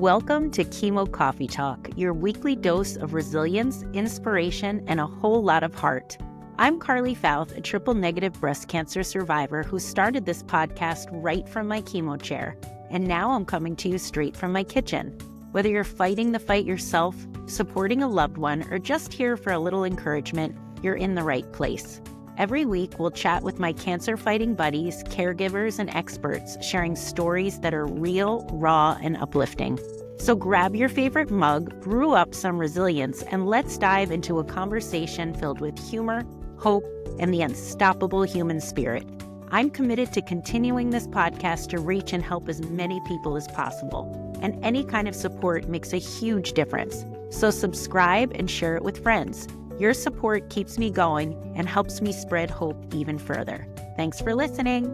Welcome to Chemo Coffee Talk, your weekly dose of resilience, inspiration, and a whole lot of heart. I'm Carly Fouth, a triple-negative breast cancer survivor who started this podcast right from my chemo chair, and now I'm coming to you straight from my kitchen. Whether you're fighting the fight yourself, supporting a loved one, or just here for a little encouragement, you're in the right place. Every week, we'll chat with my cancer-fighting buddies, caregivers, and experts, sharing stories that are real, raw, and uplifting. So grab your favorite mug, brew up some resilience, and let's dive into a conversation filled with humor, hope, and the unstoppable human spirit. I'm committed to continuing this podcast to reach and help as many people as possible. And any kind of support makes a huge difference. So subscribe and share it with friends. Your support keeps me going and helps me spread hope even further. Thanks for listening.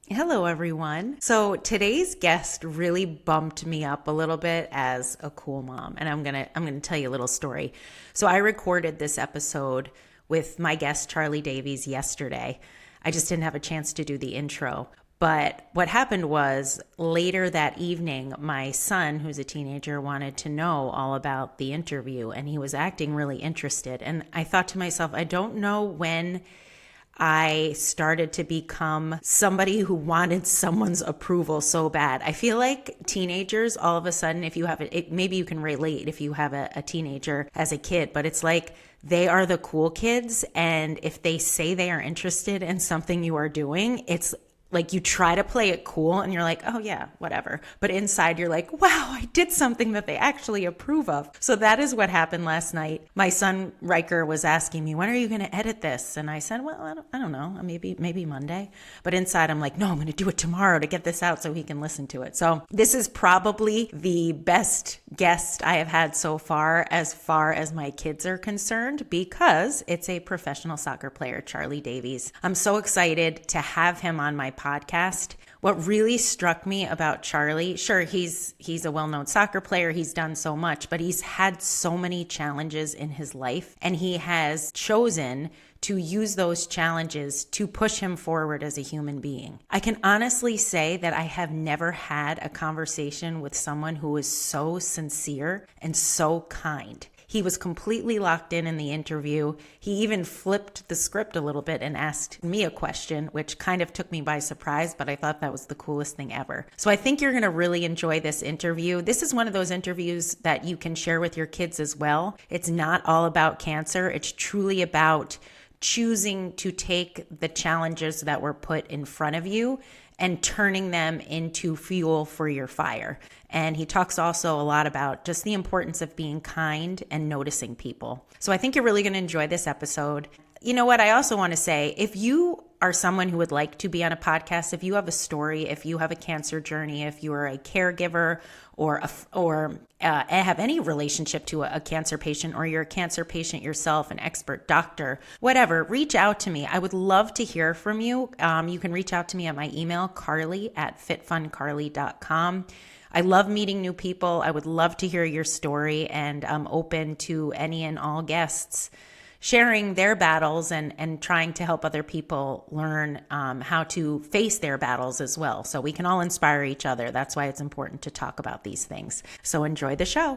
Hello, everyone. So today's guest really bumped me up a little bit as a cool mom, and I'm gonna tell you a little story. So I recorded this episode with my guest Charlie Davies yesterday. I just didn't have a chance to do the intro. But what happened was later that evening, my son, who's a teenager, wanted to know all about the interview, and he was acting really interested. And I thought to myself, I don't know when I started to become somebody who wanted someone's approval so bad. I feel like teenagers, all of a sudden, if you have maybe you can relate if you have a teenager as a kid, but it's like they are the cool kids. And if they say they are interested in something you are doing, it's like you try to play it cool and you're like, oh yeah, whatever. But inside you're like, wow, I did something that they actually approve of. So that is what happened last night. My son Riker was asking me, when are you going to edit this? And I said, well, I don't know, maybe Monday. But inside I'm like, no, I'm going to do it tomorrow to get this out so he can listen to it. So this is probably the best guest I have had so far as my kids are concerned, because it's a professional soccer player, Charlie Davies. I'm so excited to have him on my podcast. What really struck me about Charlie, sure, he's a well-known soccer player. He's done so much, but he's had so many challenges in his life, and he has chosen to use those challenges to push him forward as a human being. I can honestly say that I have never had a conversation with someone who is so sincere and so kind. He was completely locked in the interview. He even flipped the script a little bit and asked me a question, which kind of took me by surprise, but I thought that was the coolest thing ever. So I think you're going to really enjoy this interview. This is one of those interviews that you can share with your kids as well. It's not all about cancer. It's truly about choosing to take the challenges that were put in front of you and turning them into fuel for your fire. And he talks also a lot about just the importance of being kind and noticing people. So I think you're really going to enjoy this episode. You know what? I also want to say, if you are someone who would like to be on a podcast, if you have a story, if you have a cancer journey, if you are a caregiver or have any relationship to a cancer patient, or you're a cancer patient yourself, an expert doctor, whatever, reach out to me. I would love to hear from you. You can reach out to me at my email, carly@fitfuncarly.com. I love meeting new people. I would love to hear your story, and I'm open to any and all guests sharing their battles and trying to help other people learn how to face their battles as well. So we can all inspire each other. That's why it's important to talk about these things. So enjoy the show.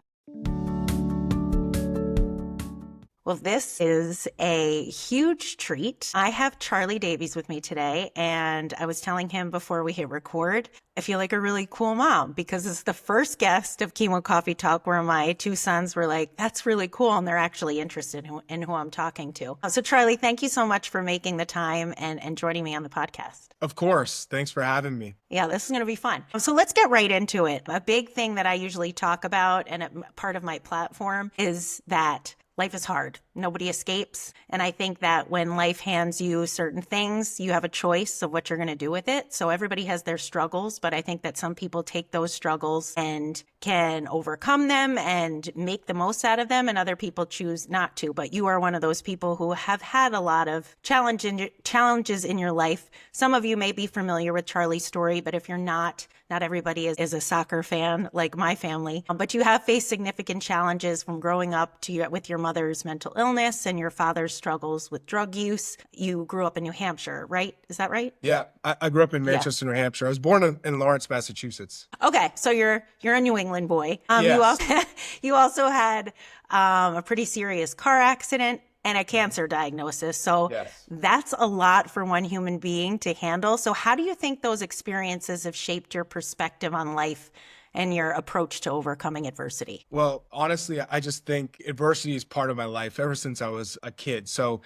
Well, this is a huge treat. I have Charlie Davies with me today, and I was telling him before we hit record, I feel like a really cool mom, because it's the first guest of Chemo Coffee Talk where my two sons were like, that's really cool, and they're actually interested in who I'm talking to. So Charlie, thank you so much for making the time and joining me on the podcast. Of course. Thanks for having me. Yeah, this is going to be fun. So let's get right into it. A big thing that I usually talk about, and a part of my platform, is that life is hard. Nobody escapes. And I think that when life hands you certain things, you have a choice of what you're going to do with it. So everybody has their struggles, but I think that some people take those struggles and can overcome them and make the most out of them, and other people choose not to. But you are one of those people who have had a lot of challenges in your life. Some of you may be familiar with Charlie's story, but if you're not everybody is a soccer fan like my family. But you have faced significant challenges from growing up with your mother mother's mental illness and your father's struggles with drug use. You grew up in New Hampshire, right? Is that right? Yeah, I grew up in Yeah. Manchester, New Hampshire. I was born in Lawrence, Massachusetts. Okay, so you're a New England boy. You Yes. also you also had a pretty serious car accident and a cancer diagnosis. So Yes. that's a lot for one human being to handle. So how do you think those experiences have shaped your perspective on life and your approach to overcoming adversity? Well, honestly, I just think adversity is part of my life ever since I was a kid. So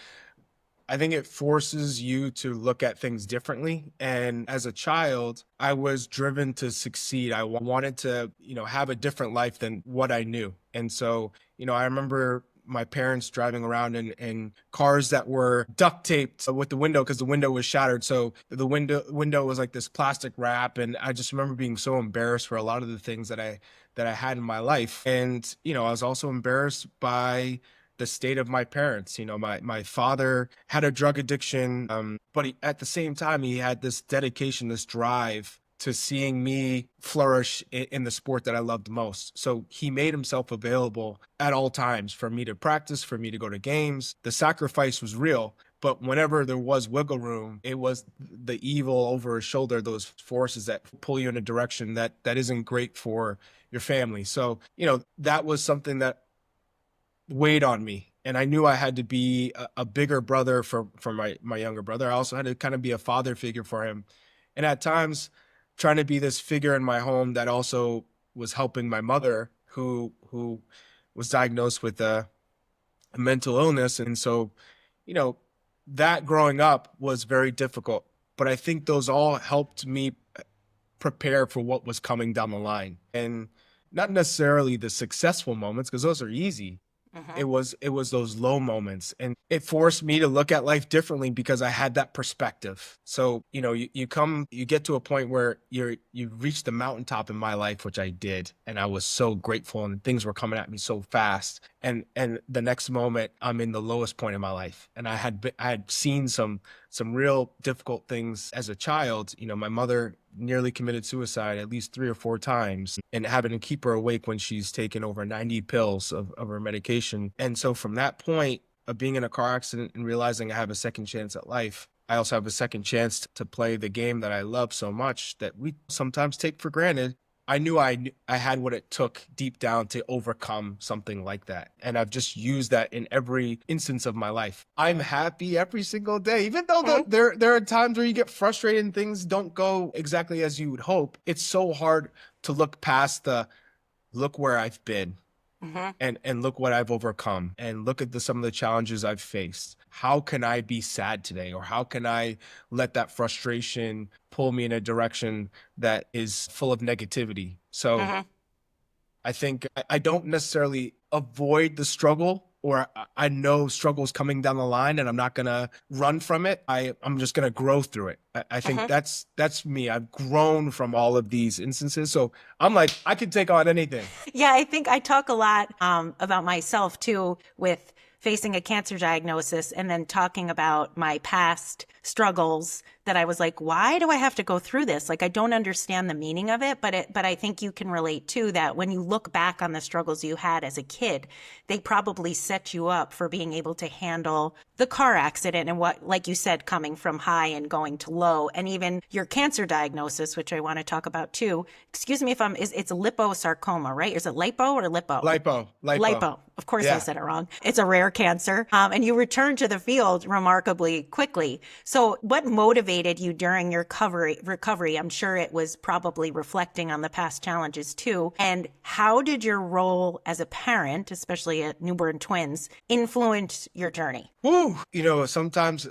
I think it forces you to look at things differently. And as a child, I was driven to succeed. I wanted to, have a different life than what I knew. And so, I remember my parents driving around in cars that were duct taped with the window because the window was shattered. So the window was like this plastic wrap. And I just remember being so embarrassed for a lot of the things that I had in my life. And, I was also embarrassed by the state of my parents. My father had a drug addiction, but at the same time, he had this dedication, this drive to seeing me flourish in the sport that I loved most. So he made himself available at all times for me to practice, for me to go to games. The sacrifice was real. But whenever there was wiggle room, it was the evil over his shoulder, those forces that pull you in a direction that isn't great for your family. So, that was something that weighed on me. And I knew I had to be a bigger brother for my younger brother. I also had to kind of be a father figure for him. And at times, trying to be this figure in my home that also was helping my mother, who was diagnosed with a mental illness. And so, you know, that growing up was very difficult. But I think those all helped me prepare for what was coming down the line. And not necessarily the successful moments, because those are easy. It was those low moments, and it forced me to look at life differently because I had that perspective. So, you get to a point where you've reached the mountaintop in my life, which I did, and I was so grateful, and things were coming at me so fast. And the next moment, I'm in the lowest point in my life, and I had seen some real difficult things as a child. My mother nearly committed suicide at least 3 or 4 times, and having to keep her awake when she's taken over 90 pills of her medication. And so from that point of being in a car accident and realizing I have a second chance at life, I also have a second chance to play the game that I love so much that we sometimes take for granted. I knew I had what it took deep down to overcome something like that. And I've just used that in every instance of my life. I'm happy every single day, even though there are times where you get frustrated and things don't go exactly as you would hope. It's so hard to look past the look where I've been. And look what I've overcome, and look at some of the challenges I've faced. How can I be sad today? Or how can I let that frustration pull me in a direction that is full of negativity? So I think I don't necessarily avoid the struggle, or I know struggle's coming down the line and I'm not going to run from it. I'm just going to grow through it. I think that's me. I've grown from all of these instances. So I'm like, I can take on anything. Yeah, I think I talk a lot about myself too, with facing a cancer diagnosis and then talking about my past struggles that I was like, why do I have to go through this? Like, I don't understand the meaning of it, but I think you can relate too, that when you look back on the struggles you had as a kid, they probably set you up for being able to handle the car accident and what, like you said, coming from high and going to low, and even your cancer diagnosis, which I want to talk about too. Excuse me if it's liposarcoma, right? Is it lipo or lipo? Lipo. Of course I said it wrong. It's a rare cancer. And you returned to the field remarkably quickly. So what motivated you during your recovery? I'm sure it was probably reflecting on the past challenges too. And how did your role as a parent, especially at newborn twins, influence your journey? Woo! Sometimes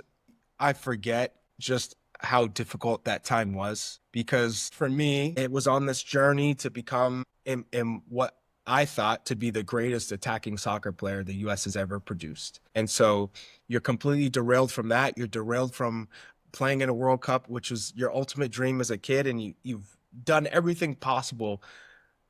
I forget just how difficult that time was, because for me, it was on this journey to become in what I thought to be the greatest attacking soccer player the U.S. has ever produced. And so you're completely derailed from that. You're derailed from playing in a World Cup, which was your ultimate dream as a kid, and you've done everything possible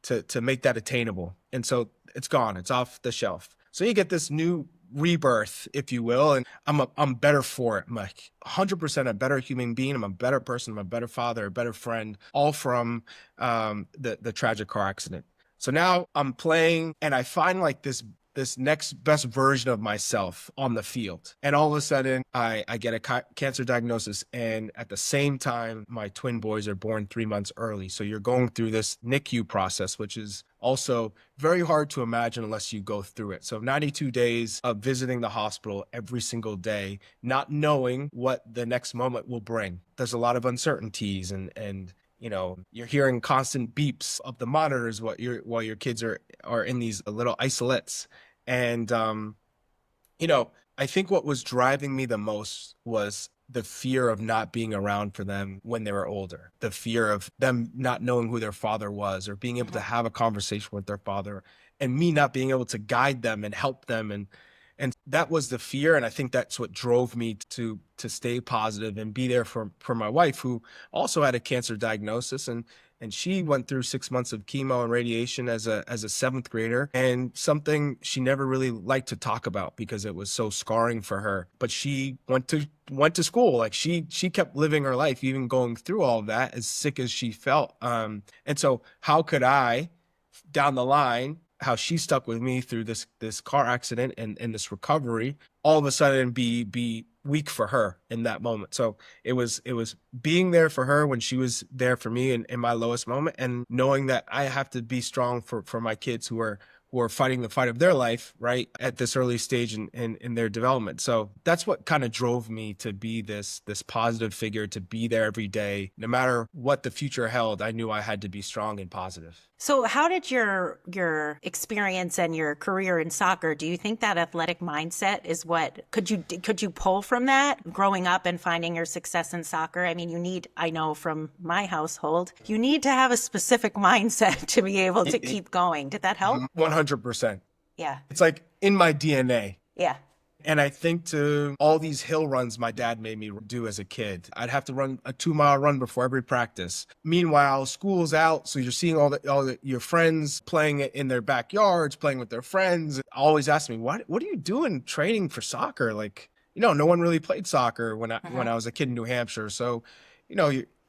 to make that attainable. And so it's gone. It's off the shelf. So you get this new rebirth, if you will, and I'm better for it. I'm like 100% a better human being. I'm a better person. I'm a better father, a better friend, all from the tragic car accident. So now I'm playing, and I find like this this next best version of myself on the field. And all of a sudden, I get a cancer diagnosis. And at the same time, my twin boys are born 3 months early. So you're going through this NICU process, which is also very hard to imagine unless you go through it. So 92 days of visiting the hospital every single day, not knowing what the next moment will bring. There's a lot of uncertainties, and you're hearing constant beeps of the monitors while your kids are in these little isolates. And I think what was driving me the most was the fear of not being around for them when they were older, the fear of them not knowing who their father was or being able to have a conversation with their father, and me not being able to guide them and help them. And that was the fear. And I think that's what drove me to stay positive and be there for my wife, who also had a cancer diagnosis. And she went through 6 months of chemo and radiation as a seventh grader, and something she never really liked to talk about because it was so scarring for her. But she went to school. Like she kept living her life, even going through all of that, as sick as she felt. And so how could I, down the line, how she stuck with me through this car accident and this recovery, all of a sudden be weak for her in that moment. So it was being there for her when she was there for me in my lowest moment, and knowing that I have to be strong for my kids who are fighting the fight of their life, right, at this early stage in their development. So that's what kind of drove me to be this positive figure, to be there every day. No matter what the future held, I knew I had to be strong and positive. So how did your experience and your career in soccer, do you think that athletic mindset is what could you pull from that growing up and finding your success in soccer? I mean, I know from my household, you need to have a specific mindset to be able to keep going. Did that help? 100%. Yeah. It's like in my DNA. Yeah. And I think to all these hill runs my dad made me do as a kid, I'd have to run a 2-mile run before every practice. Meanwhile, school's out, so you're seeing your friends playing it in their backyards, playing with their friends. Always ask me, what are you doing training for soccer? Like, no one really played soccer when I was a kid in New Hampshire. So,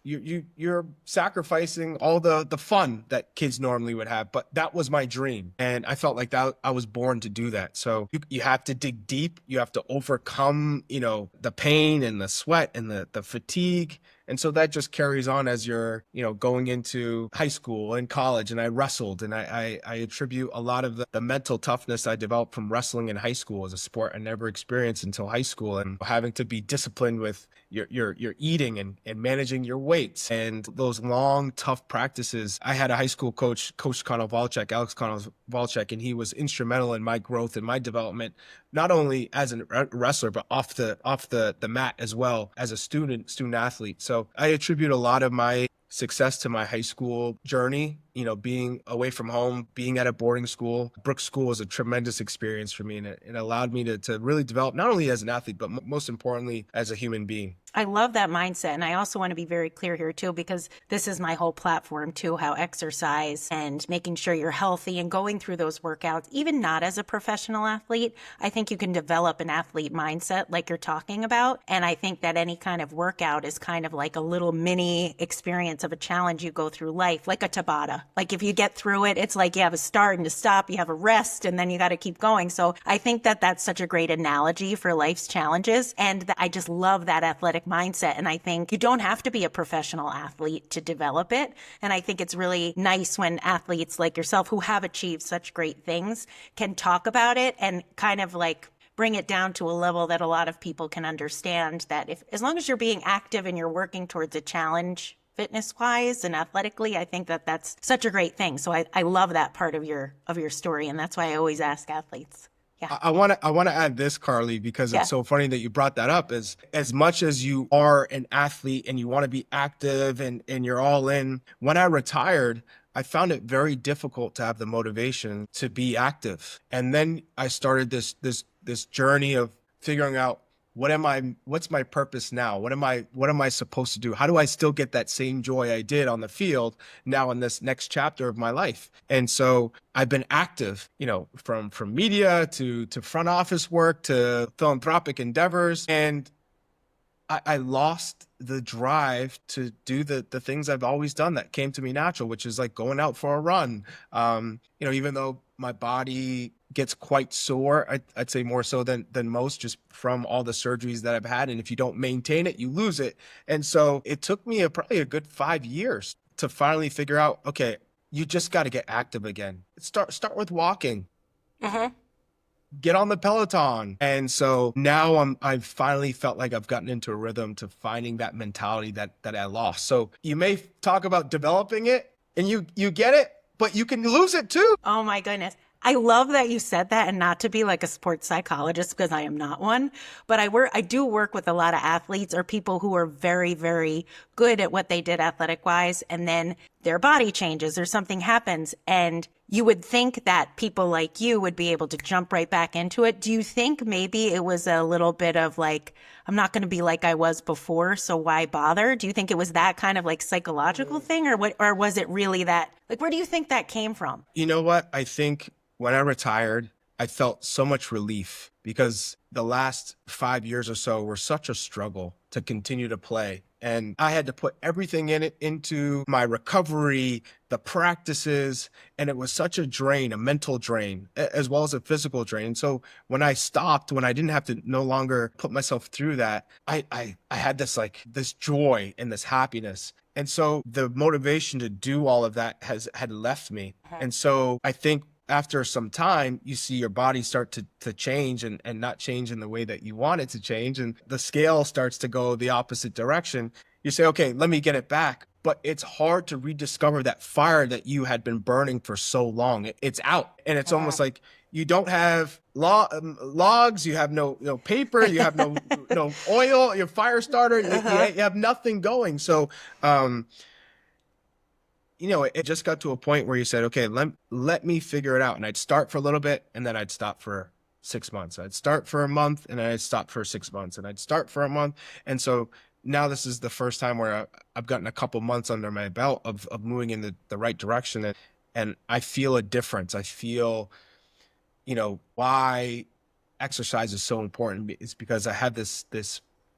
you're sacrificing all the fun that kids normally would have, but that was my dream, and I felt like that I was born to do that. So you have to dig deep, you have to overcome the pain and the sweat and the fatigue. And so that just carries on as you're, going into high school and college. And I wrestled, and I attribute a lot of the mental toughness I developed from wrestling in high school, as a sport I never experienced until high school, and having to be disciplined with your eating and managing your weights and those long, tough practices. I had a high school coach, Alex Konovalchuk, and he was instrumental in my growth and my development, not only as a wrestler, but off the mat as well, as a student athlete. So I attribute a lot of my success to my high school journey, being away from home, being at a boarding school. Brooks School was a tremendous experience for me, and it allowed me to really develop, not only as an athlete, but most importantly, as a human being. I love that mindset. And I also want to be very clear here too, because this is my whole platform too, how exercise and making sure you're healthy and going through those workouts, even not as a professional athlete, I think you can develop an athlete mindset like you're talking about. And I think that any kind of workout is kind of like a little mini experience of a challenge you go through life, like a Tabata. Like if you get through it, it's like you have a start and a stop, you have a rest, and then you got to keep going. So I think that that's such a great analogy for life's challenges. And I just love that athletic mindset. And I think you don't have to be a professional athlete to develop it. And I think it's really nice when athletes like yourself who have achieved such great things can talk about it and kind of like bring it down to a level that a lot of people can understand, that as long as you're being active and you're working towards a challenge fitness wise and athletically, I think that that's such a great thing. So I love that part of your story. And that's why I always ask athletes. Yeah. I want to add this, Carly, because it's so funny that you brought that up. As much as you are an athlete and you want to be active and you're all in, when I retired, I found it very difficult to have the motivation to be active. And then I started this journey of figuring out, what's my purpose now? What am I supposed to do? How do I still get that same joy I did on the field now in this next chapter of my life? And so I've been active, from media to front office work to philanthropic endeavors. And I lost the drive to do the things I've always done that came to me natural, which is like going out for a run. Even though my body gets quite sore. I'd say more so than most, just from all the surgeries that I've had. And if you don't maintain it, you lose it. And so it took me probably a good 5 years to finally figure out, okay, you just got to get active again. Start with walking. Hmm. Get on the Peloton. And so now I've finally felt like I've gotten into a rhythm to finding that mentality that I lost. So you may talk about developing it and you get it, but you can lose it too. Oh my goodness. I love that you said that, and not to be like a sports psychologist because I am not one, but I do work with a lot of athletes or people who are very, very good at what they did athletic wise, and then their body changes or something happens. And you would think that people like you would be able to jump right back into it. Do you think maybe it was a little bit of like, I'm not going to be like I was before, so why bother? Do you think it was that kind of like psychological thing, or what, or was it really that, like, where do you think that came from? You know what? I think when I retired, I felt so much relief because the last 5 years or so were such a struggle to continue to play. And I had to put everything in it into my recovery, the practices, and it was such a drain, a mental drain, as well as a physical drain. And so when I stopped, when I didn't have to no longer put myself through that, I had this joy and this happiness. And so the motivation to do all of that had left me. And so I think after some time, you see your body start to change and not change in the way that you want it to change. And the scale starts to go the opposite direction. You say, okay, let me get it back. But it's hard to rediscover that fire that you had been burning for so long. It's out. And it's almost like you don't have logs, you have no paper, you have no oil, your fire starter, you have nothing going. So, it just got to a point where you said, okay, let me figure it out. And I'd start for a little bit and then I'd stop for 6 months. I'd start for a month and then I'd stop for 6 months and I'd start for a month. And so now this is the first time where I've gotten a couple months under my belt of moving in the right direction. And I feel a difference. I feel, why exercise is so important is because I have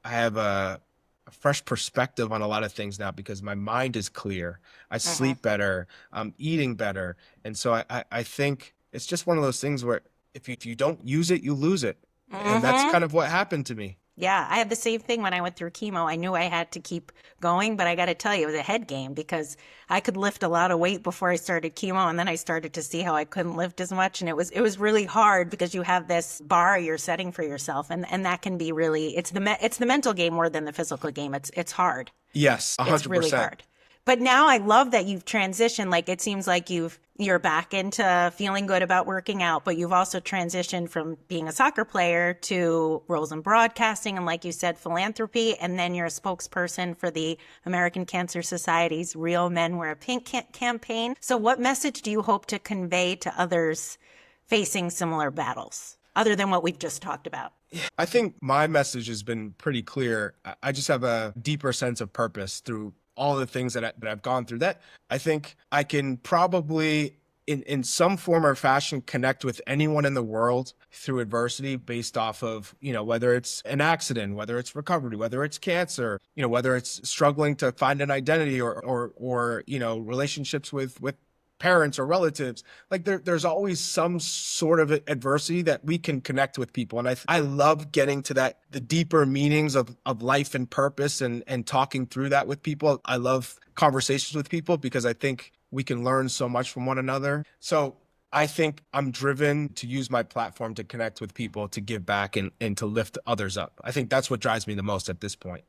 I have a fresh perspective on a lot of things now because my mind is clear. I sleep better. I'm eating better. And so I think it's just one of those things where if you don't use it, you lose it. And that's kind of what happened to me. Yeah, I had the same thing when I went through chemo. I knew I had to keep going, but I got to tell you, it was a head game because I could lift a lot of weight before I started chemo, and then I started to see how I couldn't lift as much, and it was really hard because you have this bar you're setting for yourself, and that can be really it's the mental game more than the physical game. It's hard. Yes, 100%. It's really hard. But now I love that you've transitioned. Like it seems like you're back into feeling good about working out, but you've also transitioned from being a soccer player to roles in broadcasting and, like you said, philanthropy. And then you're a spokesperson for the American Cancer Society's Real Men Wear Pink campaign. So what message do you hope to convey to others facing similar battles, other than what we've just talked about? I think my message has been pretty clear. I just have a deeper sense of purpose through all the things that I've gone through, that I think I can probably in some form or fashion connect with anyone in the world through adversity based off of, whether it's an accident, whether it's recovery, whether it's cancer, whether it's struggling to find an identity or relationships with parents or relatives. Like there's always some sort of adversity that we can connect with people. And I love getting to the deeper meanings of life and purpose and talking through that with people. I love conversations with people because I think we can learn so much from one another. So I think I'm driven to use my platform to connect with people, to give back and to lift others up. I think that's what drives me the most at this point.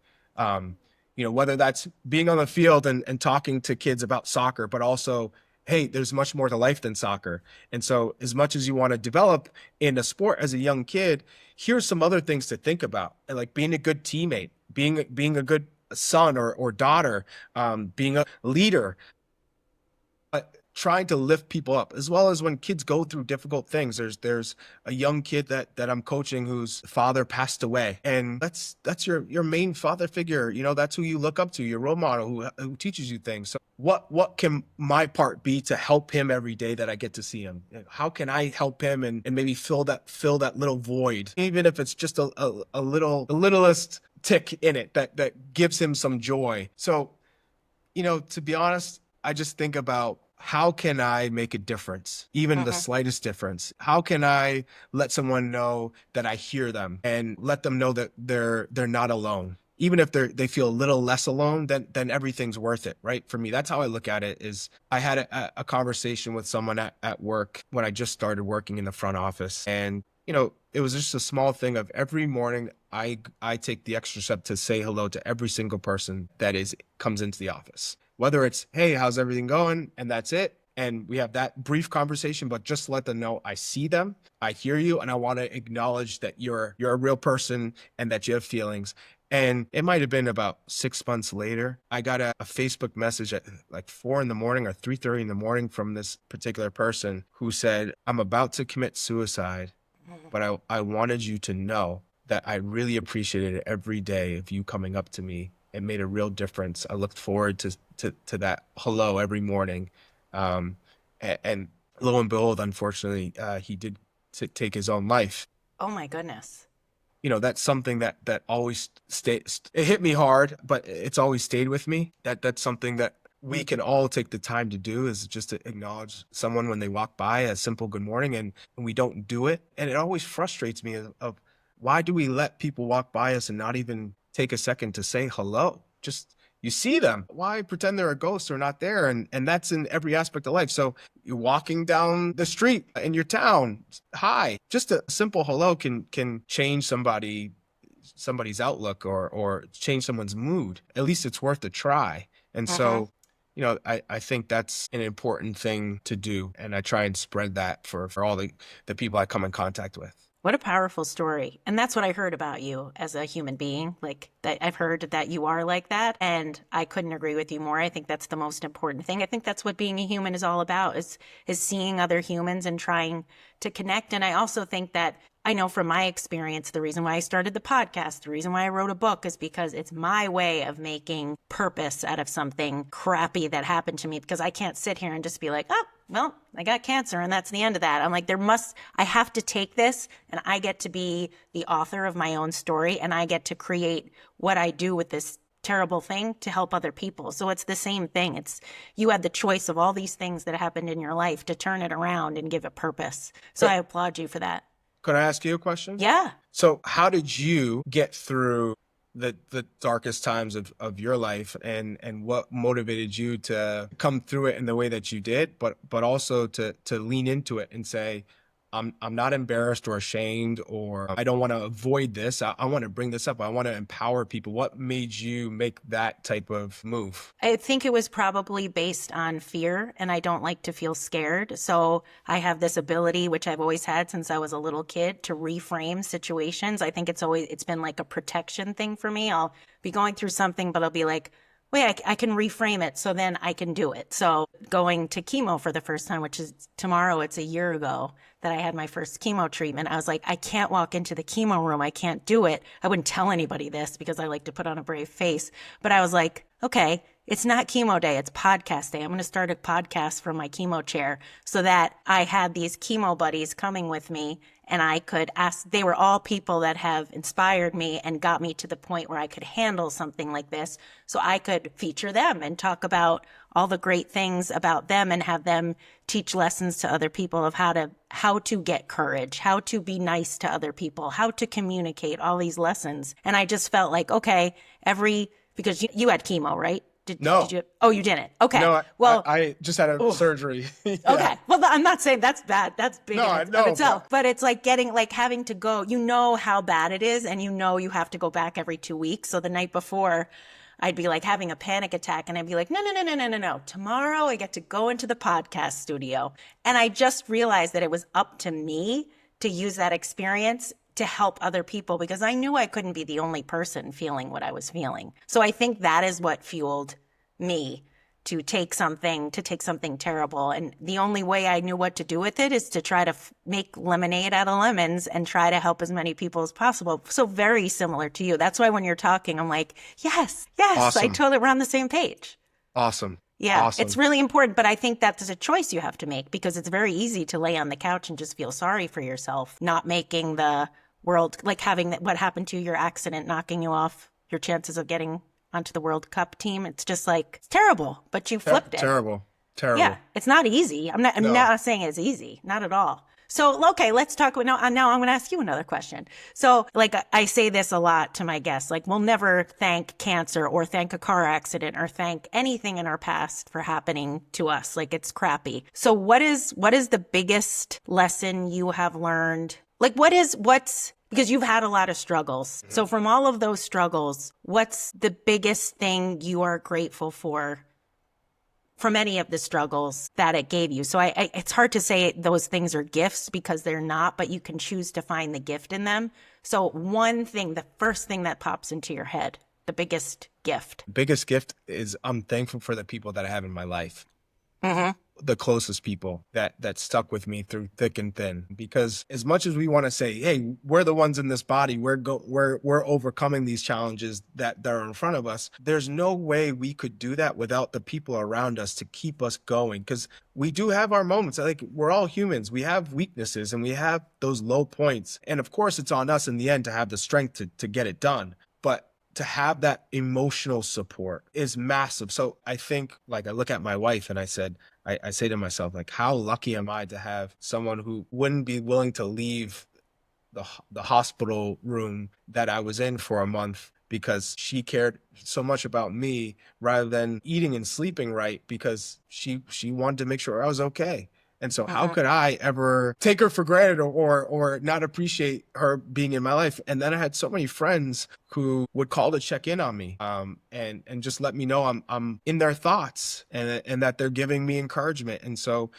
Whether that's being on the field and talking to kids about soccer, but also, hey, there's much more to life than soccer. And so as much as you want to develop in a sport as a young kid, here's some other things to think about. Like being a good teammate, being a good son or daughter, being a leader, trying to lift people up, as well as when kids go through difficult things. There's a young kid that I'm coaching whose father passed away, and that's your main father figure. That's who you look up to, your role model who teaches you things. So what can my part be to help him every day that I get to see him? How can I help him and maybe fill that little void, even if it's just the littlest tick in it that gives him some joy. So, to be honest, I just think about how can I make a difference? Even the slightest difference. How can I let someone know that I hear them and let them know that they're not alone? Even if they feel a little less alone, then everything's worth it, right? For me, that's how I look at it. Is I had a conversation with someone at work when I just started working in the front office, and it was just a small thing of every morning I take the extra step to say hello to every single person that comes into the office. Whether it's, hey, how's everything going? And that's it. And we have that brief conversation, but just let them know I see them, I hear you, and I want to acknowledge that you're a real person and that you have feelings. And it might have been about 6 months later, I got a Facebook message at like 4 in the morning or 3:30 in the morning from this particular person who said, I'm about to commit suicide, but I wanted you to know that I really appreciated every day of you coming up to me. It made a real difference. I looked forward to that hello every morning. And lo and behold, unfortunately, he did take his own life. Oh my goodness. That's something that always it hit me hard, but it's always stayed with me. That's something that we can all take the time to do, is just to acknowledge someone when they walk by, a simple good morning, and we don't do it. And it always frustrates me of why do we let people walk by us and not even take a second to say hello? Just, you see them. Why pretend they're a ghost or not there? And that's in every aspect of life. So you're walking down the street in your town, hi. Just a simple hello can change somebody's outlook or change someone's mood. At least it's worth a try. And so, I think that's an important thing to do. And I try and spread that for all the people I come in contact with. What a powerful story. And that's what I heard about you as a human being. Like, that I've heard that you are like that. And I couldn't agree with you more. I think that's the most important thing. I think that's what being a human is all about, is seeing other humans and trying to connect. And I also think that, I know from my experience, the reason why I started the podcast, the reason why I wrote a book, is because it's my way of making purpose out of something crappy that happened to me. Because I can't sit here and just be like, oh, well, I got cancer and that's the end of that. I'm like, I have to take this, and I get to be the author of my own story, and I get to create what I do with this terrible thing to help other people. So it's the same thing. You had the choice of all these things that happened in your life to turn it around and give it purpose. So I applaud you for that. Could I ask you a question? Yeah. So how did you get through the darkest times of your life, and what motivated you to come through it in the way that you did, but also to lean into it and say, I'm not embarrassed or ashamed, or I don't want to avoid this. I want to bring this up. I want to empower people. What made you make that type of move? I think it was probably based on fear, and I don't like to feel scared. So I have this ability, which I've always had since I was a little kid, to reframe situations. I think it's been like a protection thing for me. I'll be going through something, but I'll be like, wait, I can reframe it, so then I can do it. So going to chemo for the first time, which is tomorrow, it's a year ago that I had my first chemo treatment. I was like, I can't walk into the chemo room. I can't do it. I wouldn't tell anybody this because I like to put on a brave face. But I was like, okay, it's not chemo day. It's podcast day. I'm going to start a podcast from my chemo chair, so that I had these chemo buddies coming with me, and I could ask. They were all people that have inspired me and got me to the point where I could handle something like this. So I could feature them and talk about all the great things about them, and have them teach lessons to other people of how to get courage, how to be nice to other people, how to communicate, all these lessons. And I just felt like, okay, because you had chemo, right? No. Did you? Oh, you didn't. Okay. No, well, I just had a surgery. Yeah. Okay. Well, I'm not saying that's bad. That's big of itself. But But it's like having to go, how bad it is, and you have to go back every 2 weeks. So the night before, I'd be like having a panic attack, and I'd be like, no. Tomorrow I get to go into the podcast studio. And I just realized that it was up to me to use that experience to help other people, because I knew I couldn't be the only person feeling what I was feeling. So I think that is what fueled me to take something terrible. And the only way I knew what to do with it is to try to make lemonade out of lemons and try to help as many people as possible. So very similar to you. That's why when you're talking, I'm like, yes, Awesome. we're on the same page. Awesome. Yeah, Awesome. It's really important. But I think that's a choice you have to make, because it's very easy to lay on the couch and just feel sorry for yourself, not making the world, like having what happened to you, your accident knocking you off your chances of getting onto the World Cup team. It's just like, it's terrible, but you flipped it. Terrible. Yeah, Terrible. it's not easy. I'm No. not saying it's easy, not at all. So, okay, let's talk. Now I'm going to ask you another question. So, like I say this a lot to my guests, like we'll never thank cancer or thank a car accident or thank anything in our past for happening to us. Like it's crappy. So, what is the biggest lesson you have learned? Like what's because you've had a lot of struggles. So, from all of those struggles, what's the biggest thing you are grateful for from any of the struggles that it gave you? So it's hard to say those things are gifts because they're not, but you can choose to find the gift in them. So one thing, the first thing that pops into your head, the biggest gift. Biggest gift is I'm thankful for the people that I have in my life. Mm-hmm. The closest people that stuck with me through thick and thin, because as much as we want to say, hey, we're the ones in this body, we're overcoming these challenges that are in front of us, there's no way we could do that without the people around us to keep us going, because we do have our moments. Like, we're all humans, we have weaknesses and we have those low points, and of course it's on us in the end to have the strength to get it done. But to have that emotional support is massive. So I think, like, I look at my wife and I say to myself, like, how lucky am I to have someone who wouldn't be willing to leave the hospital room that I was in for a month because she cared so much about me, rather than eating and sleeping right, because she wanted to make sure I was okay. And so how Mm-hmm. could I ever take her for granted, or not appreciate her being in my life? And then I had so many friends who would call to check in on me, and just let me know I'm in their thoughts, and that they're giving me encouragement. And so,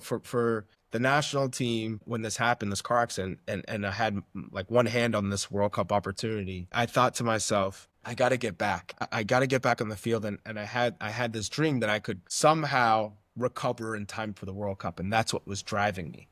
for the national team, when this happened, this car accident, and I had like one hand on this World Cup opportunity, I thought to myself, I got to get back. I got to get back on the field. And I had this dream that I could somehow recover in time for the World Cup. And that's what was driving me.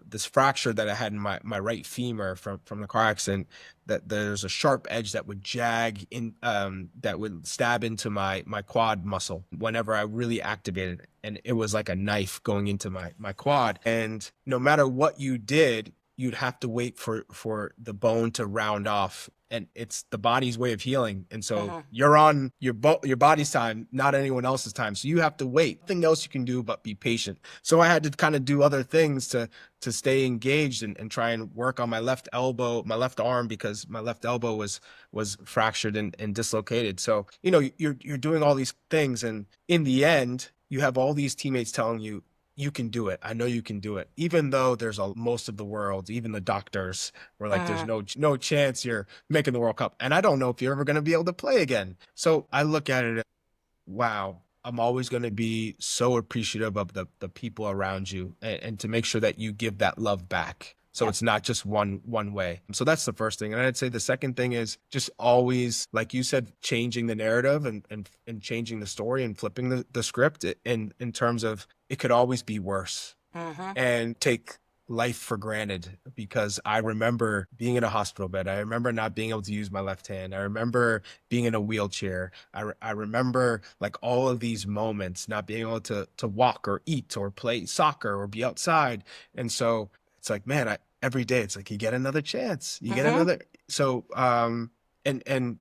This fracture that I had in my right femur from the car accident, that there's a sharp edge that would jag in, that would stab into my quad muscle whenever I really activated it. And it was like a knife going into my quad. And no matter what you did, you'd have to wait for the bone to round off, and it's the body's way of healing. And so Mm-hmm. you're on your body's time, not anyone else's time. So you have to wait. Nothing else you can do but be patient. So I had to kind of do other things to stay engaged, and try and work on my left elbow, my left arm, because my left elbow was fractured and dislocated. So you're doing all these things, and in the end, you have all these teammates telling you, you can do it. I know you can do it. Even though there's most of the world, even the doctors were like, there's Mm-hmm. no chance you're making the World Cup. And I don't know if you're ever going to be able to play again. So I look at it, wow, I'm always going to be so appreciative of the people around you, and to make sure that you give that love back. So Yeah. it's not just one way. So that's the first thing. And I'd say the second thing is just always, like you said, changing the narrative, and changing the story, and flipping the script, in terms of it could always be worse, Mm-hmm. and take life for granted, because I remember being in a hospital bed. I remember not being able to use my left hand. I remember being in a wheelchair. I remember, like, all of these moments, not being able to walk or eat or play soccer or be outside. And so it's like, man, every day it's like you get another chance. You get Mm-hmm. another. So and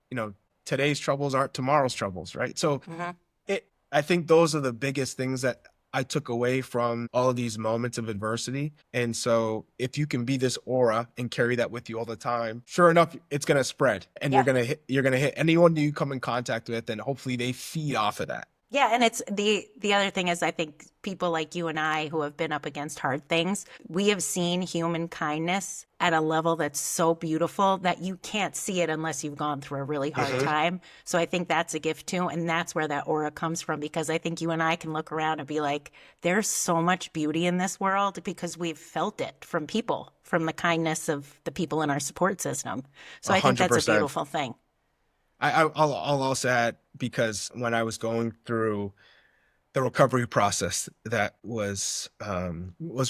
today's troubles aren't tomorrow's troubles, right? So Mm-hmm. I think those are the biggest things that I took away from all of these moments of adversity. And so if you can be this aura and carry that with you all the time, sure enough, it's going to spread, and Yeah. you're going to hit anyone you come in contact with, and hopefully they feed off of that. Yeah, and it's the other thing is I think people like you and I who have been up against hard things, we have seen human kindness at a level that's so beautiful that you can't see it unless you've gone through a really hard Mhm. time. So I think that's a gift too, and that's where that aura comes from, because I think you and I can look around and be like, there's so much beauty in this world because we've felt it from people, from the kindness of the people in our support system. So A I think hundred that's a percent. beautiful thing. I'll also add, because when I was going through the recovery process, that was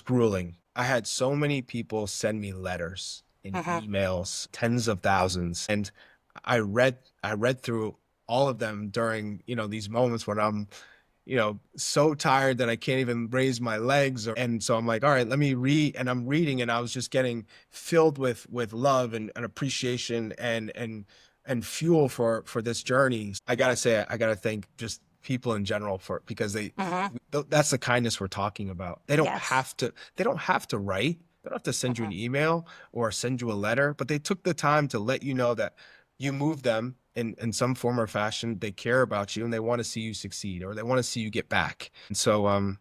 grueling. I had so many people send me letters and Hmm. emails, tens of thousands, and I read through all of them during these moments when I'm so tired that I can't even raise my legs, and so I'm like, all right, let me read. And I'm reading, and I was just getting filled with love, and appreciation, and fuel for this journey. I gotta say, I gotta thank just people in general because Mm-hmm. that's the kindness we're talking about. They don't Yes. have to write. They don't have to send you an Mm-hmm. email or send you a letter, but they took the time to let you know that you moved them in some form or fashion. They care about you and they want to see you succeed, or they want to see you get back. And so,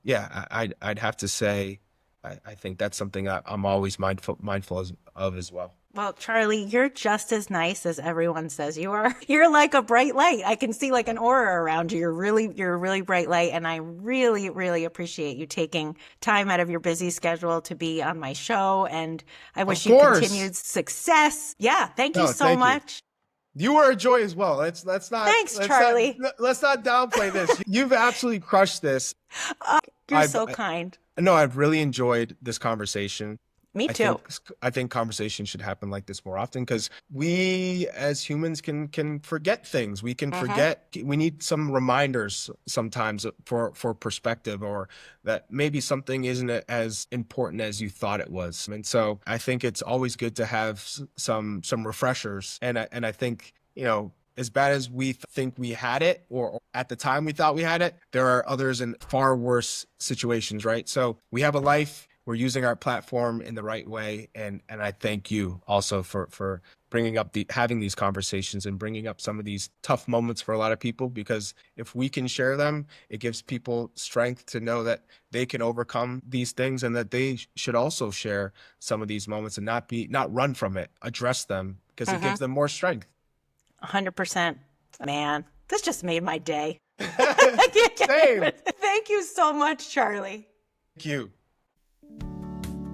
yeah, I'd have to say, I think that's something I'm always mindful of as well. Well, Charlie, you're just as nice as everyone says you are. You're like a bright light. I can see like an aura around you. You're a really bright light. And I really, really appreciate you taking time out of your busy schedule to be on my show. And I Of wish you course. continued success. Yeah. Thank you No, so thank you. much. You were a joy as well. Thanks, Charlie. Let's not downplay this. You've absolutely crushed this. Uh, you're I've so kind. no, I've really enjoyed this conversation. Me I too. think I think conversations should happen like this more often because we as humans can forget things. We can Mm-hmm. forget. We need some reminders sometimes for perspective, or that maybe something isn't as important as you thought it was. And so I think it's always good to have some refreshers. And I think, as bad as we think we had it, or at the time we thought we had it, there are others in far worse situations, right? So we have a life. We're using our platform in the right way, and I thank you also for bringing up having these conversations and bringing up some of these tough moments for a lot of people, because if we can share them, it gives people strength to know that they can overcome these things, and that they should also share some of these moments and not run from it, address them, because it Mm-hmm. gives them more strength. 100%. Man, this just made my day. I can't get Same. it. Thank you so much, Charlie. Thank you.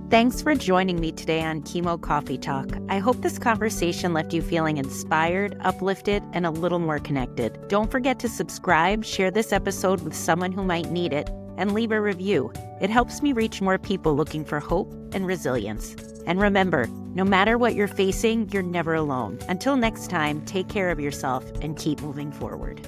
Thanks for joining me today on Chemo Coffee Talk. I hope this conversation left you feeling inspired, uplifted, and a little more connected. Don't forget to subscribe, share this episode with someone who might need it, and leave a review. It helps me reach more people looking for hope and resilience. And remember, no matter what you're facing, you're never alone. Until next time, take care of yourself and keep moving forward.